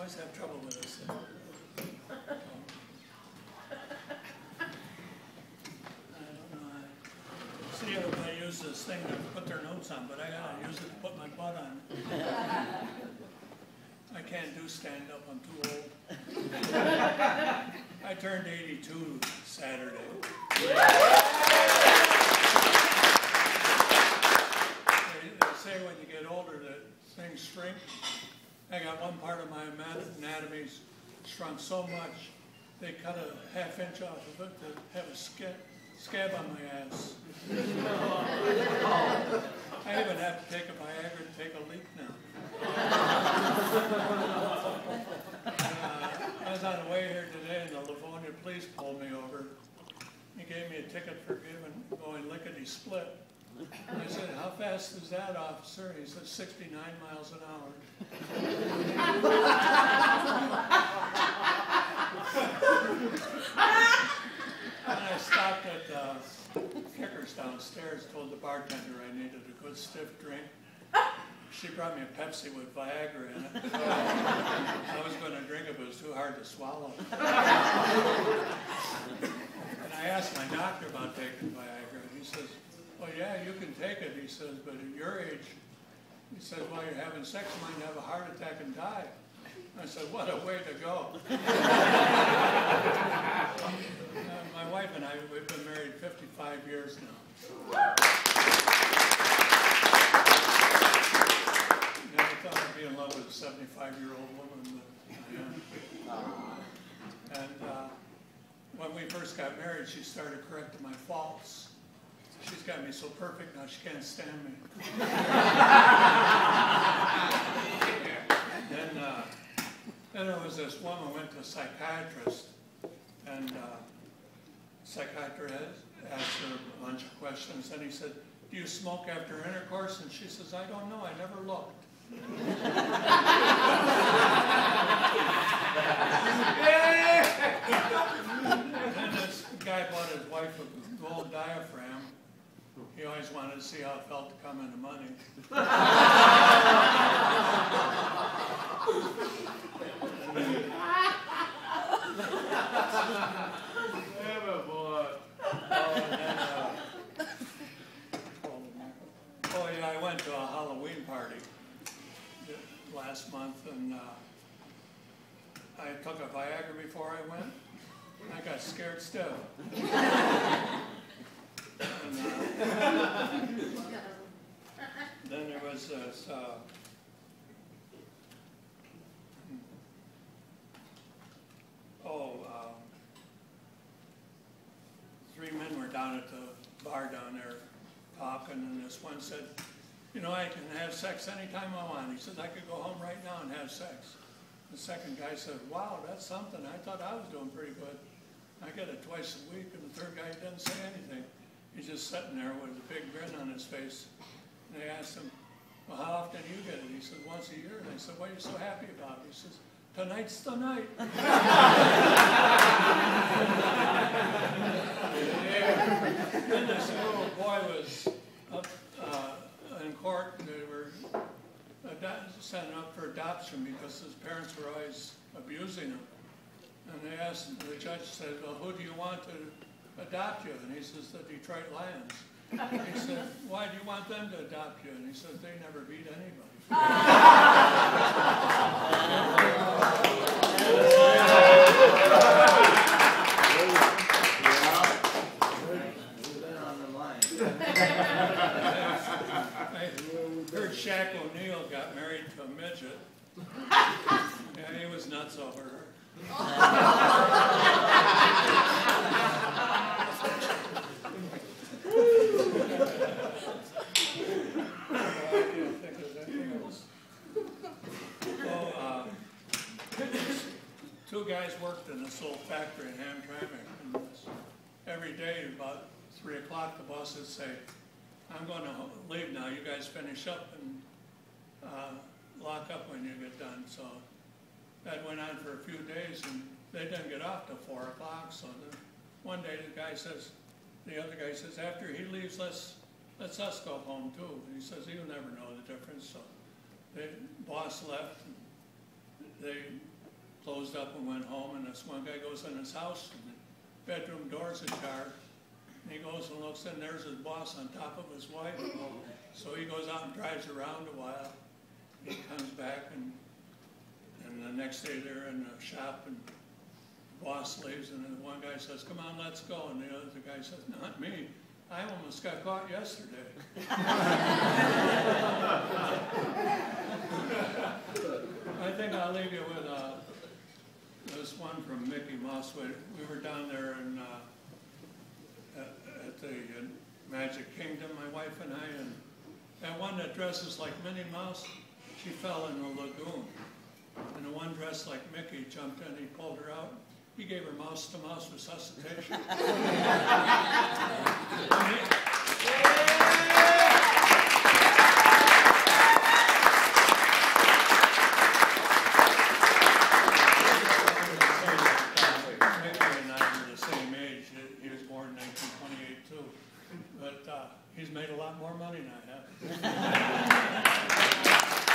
always have trouble with this thing. I don't know. See, everybody uses this thing to put their notes on, but I gotta use it to put my butt on. I can't do stand-up, I'm too old. I turned 82 Saturday. They say when you get older that things shrink. I got one part of my anatomy shrunk so much, they cut a ½ inch off of it to have a scab on my ass. I even have to take a Viagra to take a leak now. I was on the way here today and the Livonia police pulled me over. He gave me a ticket for going lickety-split. I said, how fast is that, officer? He said, 69 miles an hour. And I stopped at Kickers downstairs, told the bartender I needed a good stiff drink. She brought me a Pepsi with Viagra in it. So I was going to drink it, but it was too hard to swallow. And I asked my doctor about taking Viagra. He says, well, yeah, you can take it, he says, but at your age, he says, while you're having sex, you might have a heart attack and die. I said, what a way to go. My wife and I, we've been married 55 years now. Never thought I'd be in love with a 75-year-old woman, but I am. And when we first got married, she started correcting my faults. She's got me so perfect now she can't stand me. Then there was this woman went to a psychiatrist, and psychiatrist asked her a bunch of questions, and he said, do you smoke after intercourse? And she says, I don't know, I never looked. And then this guy bought his wife a gold diaphragm. He always wanted to see how it felt to come into money. Oh yeah, I went to a Halloween party last month, and I took a Viagra before I went. I got scared stiff. And, then there was this, 3 men were down at the bar down there talking, and this one said, you know, I can have sex anytime I want. He said, I could go home right now and have sex. The second guy said, wow, that's something. I thought I was doing pretty good. I get it twice a week. And the third guy didn't say anything. He's just sitting there with a big grin on his face. And they asked him, well, how often do you get it? He said, once a year. And they said, what are you so happy about? He says, tonight's the night. And this little boy was up in court. They were sent up for adoption because his parents were always abusing him. And they asked, the judge said, well, who do you want to adopt you? And he says, the Detroit Lions. He said, why do you want them to adopt you? And he said, they never beat anybody. I heard Shaq O'Neal got married to a midget. And he was nuts over her. Two guys worked in this old factory in Hamtramck, and every day about 3 o'clock the boss would say, I'm going to leave now, you guys finish up and lock up when you get done. So that went on for a few days, and they didn't get off till 4 o'clock. So one day the other guy says, after he leaves, let's us go home too. And he says, you'll never know the difference. So the boss left. They closed up and went home, and this one guy goes in his house, and the bedroom door's ajar. And he goes and looks in, there's his boss on top of his wife. So he goes out and drives around a while. He comes back, and the next day they're in the shop, and the boss leaves, and the one guy says, "Come on, let's go." And the other guy says, "Not me. I almost got caught yesterday." I think I'll leave you with this one from Mickey Mouse. We were down there at the Magic Kingdom, my wife and I, and that one that dresses like Minnie Mouse, she fell in the lagoon. And the one dressed like Mickey jumped in, he pulled her out. He gave her mouse-to-mouse resuscitation. He's made a lot more money than I have.